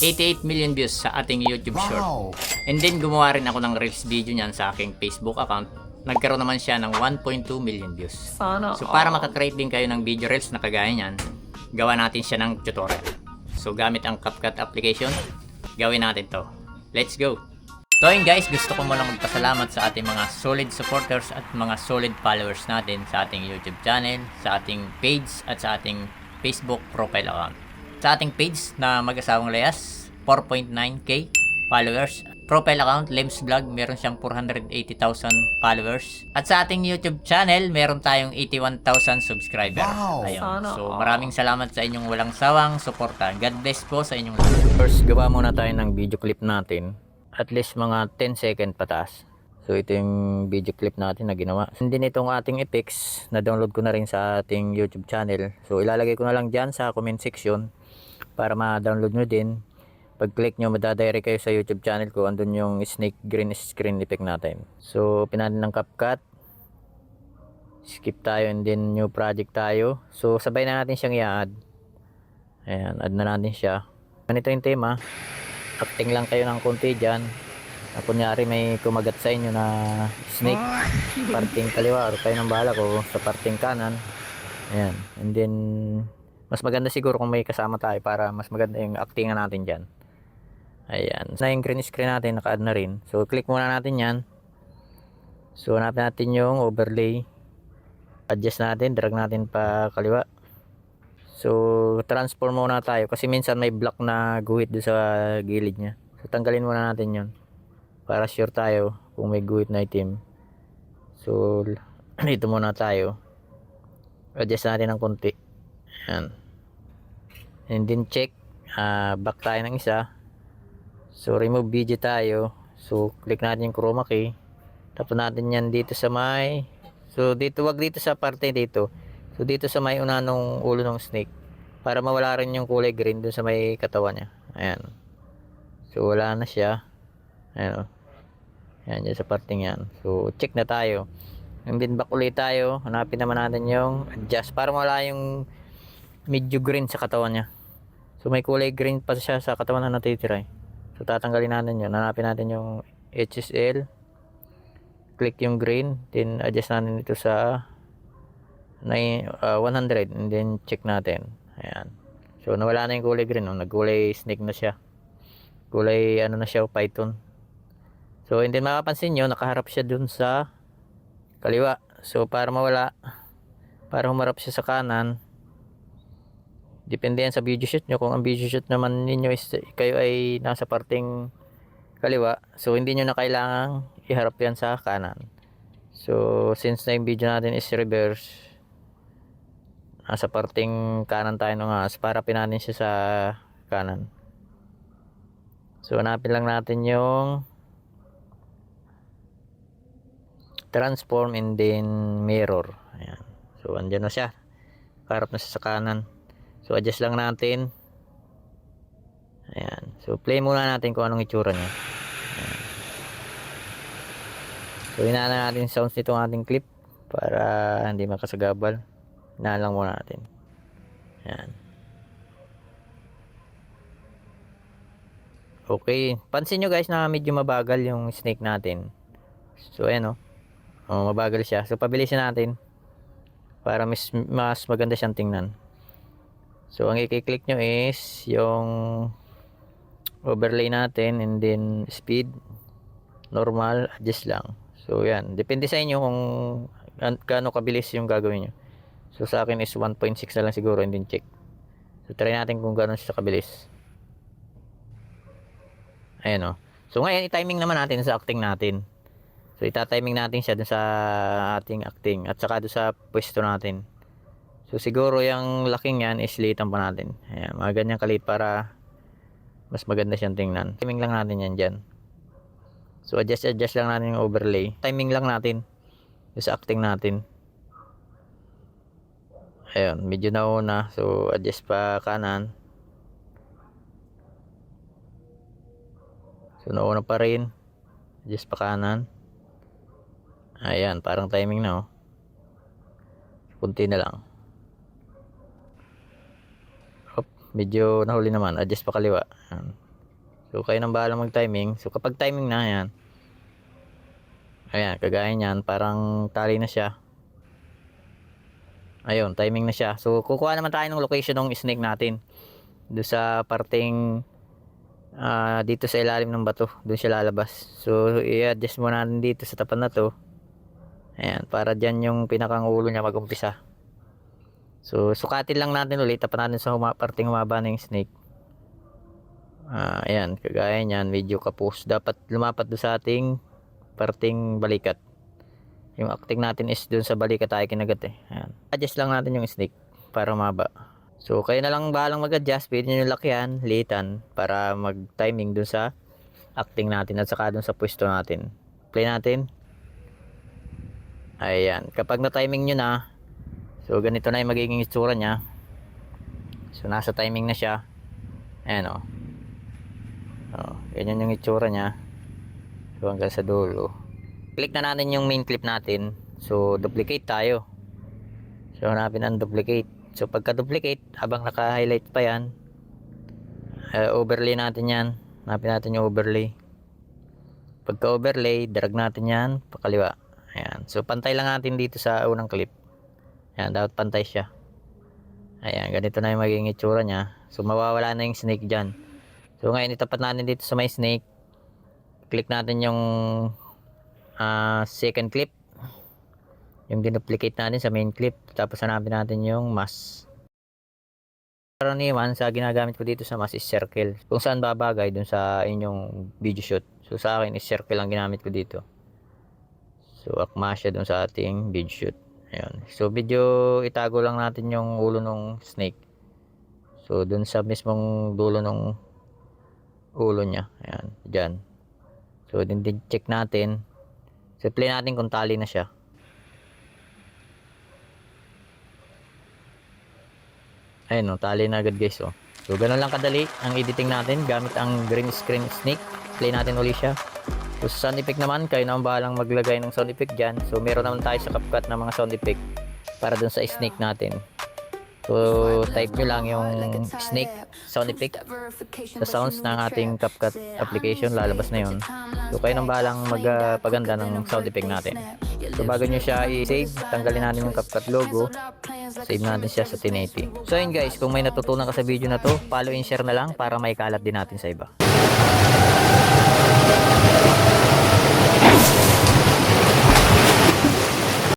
88 million views sa ating YouTube short. And then gumawa rin ako ng Reels video niyan sa aking Facebook account. Nagkaroon naman siya ng 1.2 million views. So para makakreate din kayo ng video Reels na kagaya niyan, gawa natin siya ng tutorial. So gamit ang CapCut application, gawin natin to. Let's go! So yun guys, gusto ko muna magpasalamat sa ating mga solid supporters at mga solid followers natin sa ating YouTube channel, sa ating page at sa ating Facebook profile account. Sa ating page na Mag-asawang Layas, 4.9k followers. Profile account, Lems Vlog, meron siyang 480,000 followers. At sa ating YouTube channel, meron tayong 81,000 subscriber. Ayun. So maraming salamat sa inyong walang sawang suporta. God bless po sa inyong lahat. First, gawa muna tayo ng video clip natin. At least mga 10 second pataas. So ito yung video clip natin na ginawa. And din itong ating effects na download ko na rin sa ating YouTube channel. So ilalagay ko na lang dyan sa comment section para ma-download nyo din. Pag click nyo, madadirect kayo sa YouTube channel ko. Andun yung snake green screen effect natin. So open natin ng CapCut. Skip tayo and then new project tayo. So sabay na natin siyang i-add. Ayan, add na natin siya. Ganito yung tema. Acting lang kayo ng konti dyan. Kunyari may kumagat sa inyo na snake, parting kaliwa or kayo ng bahala ko sa parting kanan. Ayan. And then mas maganda siguro kung may kasama tayo para mas maganda yung actingan natin dyan. Ayan. Na yung green screen natin, naka-add na rin. So click muna natin yan. So hanapin natin yung overlay. Adjust natin, drag natin pa kaliwa. So transform muna tayo kasi minsan may block na guhit doon sa gilid niya. So tanggalin muna natin yon para sure tayo kung may guhit na itim. So dito muna tayo. Adjust natin ng konti. Ayan. And then check. Back tayo ng isa. So remove video tayo. So click natin yung chroma key. Tapos natin yan dito sa may. So dito, wag dito sa parte dito. So dito sa may una ng ulo ng snake para mawala rin yung kulay green dun sa may katawan niya. Ayan. So wala na siya. Ayan o. Ayan dyan sa parting yan. So check na tayo. And then back ulit tayo. Hanapin naman natin yung adjust para mawala yung medyo green sa katawan niya. So may kulay green pa siya sa katawan na natitira. So tatanggalin natin yun. Hanapin natin yung HSL. Click yung green. Then adjust natin ito sa 100 and then check natin. Ayan. So nawala na yung kulay green, nagkulay snake na siya. Kulay ano na siya, python. So and then mapapansin nyo, nakaharap siya dun sa kaliwa. So para mawala, para humarap siya sa kanan, depende yan sa video shoot nyo. Kung ang video shoot naman ninyo is kayo ay nasa parting kaliwa, so hindi nyo na kailangang iharap yan sa kanan. So since na yung video natin is reverse, nasa parting kanan tayo ng as, para pinanin siya sa kanan. So hanapin lang natin yung transform and then mirror. Ayan. So andyan na siya, karap na siya sa kanan. So adjust lang natin. Ayan. So play muna natin kung anong itsura niya. Ayan. So hinaan natin sounds nitong ating clip para hindi makasagabal. Na lang muna natin. Yan. Okay. Pansin nyo guys na medyo mabagal yung snake natin. So ayan o. Mabagal siya. So pabilisin natin. Para mas maganda siyang tingnan. So ang i-click nyo is yung overlay natin. And then speed. Normal. Adjust lang. So yan. Depende sa inyo kung gaano kabilis yung gagawin nyo. So sa akin is 1.6 na lang siguro and then check. So try natin kung gano'n siya kabilis. Ayan o. So ngayon i-timing naman natin sa acting natin. So ita-timing natin siya dun sa ating acting at saka dun sa pwesto natin. So siguro yung laking yan is liitan pa natin. Ayan, mga ganyang kalit para mas maganda siyang tingnan. Timing lang natin yan dyan. So adjust lang natin yung overlay. Timing lang natin dun sa acting natin. Ayun, medyo nauna. So adjust pa kanan. So nauna pa rin. Adjust pa kanan. Ayan, parang timing na oh. Kunti na lang. Medyo nahuli naman, adjust pa kaliwa. So kayo nang bahala mag-timing. So kapag timing na yan, ayan, kagaya niyan, parang tali na siya. Ayun, timing na siya. So kukuha naman tayo ng location ng snake natin. Doon sa parteng dito sa ilalim ng bato, doon siya lalabas. So i-adjust muna natin dito sa tapat na to. Ayan, para dyan yung pinakang ulo niya mag-umpisa. So sukatin lang natin ulit, tapat natin sa parteng humaba ng snake. Ayan, kagaya niyan, medyo kapos. Dapat lumapat doon sa ating parteng balikat. Yung acting natin is doon sa balikat tayo kinagat eh. Ayan. Adjust lang natin yung snake para humaba. So kayo na lang bahalang mag-adjust, pwede nyo yung lakyan, liitan para mag-timing dun sa acting natin at saka dun sa pwesto natin. Play natin. Ayan, kapag na-timing nyo na, so ganito na yung magiging itsura nya. So nasa timing na siya. Ayan o. Ganyan yung itsura nya. So hanggang sa dulo. Click na natin yung main clip natin. So duplicate tayo. So hanapin ang duplicate. So pagka-duplicate, habang naka-highlight pa yan, overlay natin yan. Hanapin natin yung overlay. Pagka-overlay, drag natin yan pakaliwa. Ayan. So pantay lang natin dito sa unang clip. Ayan, dapat pantay siya. Ayan, ganito na yung magiging itsura niya. So mawawala na yung snake dyan. So ngayon, itapat natin dito sa may snake. Click natin yung second clip. Yung dinuplicate natin sa main clip, tapos hanapin natin yung mask. Karaniwan sa ginagamit ko dito sa mask is circle, kung saan babagay dun sa inyong video shoot. So sa akin is circle ang ginamit ko dito. So akma siya dun sa ating video shoot. Ayan. So video itago lang natin yung ulo ng snake. So dun sa mismong dulo ng ulo niya. Ayan, dyan. So din check natin. So play natin kung tali na siya. Ayun o, tali na agad guys o. So ganun lang kadali ang editing natin gamit ang green screen snake. Play natin ulit siya. So sa sound effect naman, kayo na ang bahalang maglagay ng sound effect dyan. So meron naman tayo sa CapCut na mga sound effect para dun sa snake natin. So type nyo lang yung snake sound effect sa sounds ng ating CapCut application, lalabas na yun. So kayo nang bahalang magpaganda ng sound effect natin. So bago nyo siya i-save, tanggalin natin yung CapCut logo. Save natin siya sa 1080. So yun guys, kung may natutunan ka sa video na to, follow and share na lang para may kalat din natin sa iba.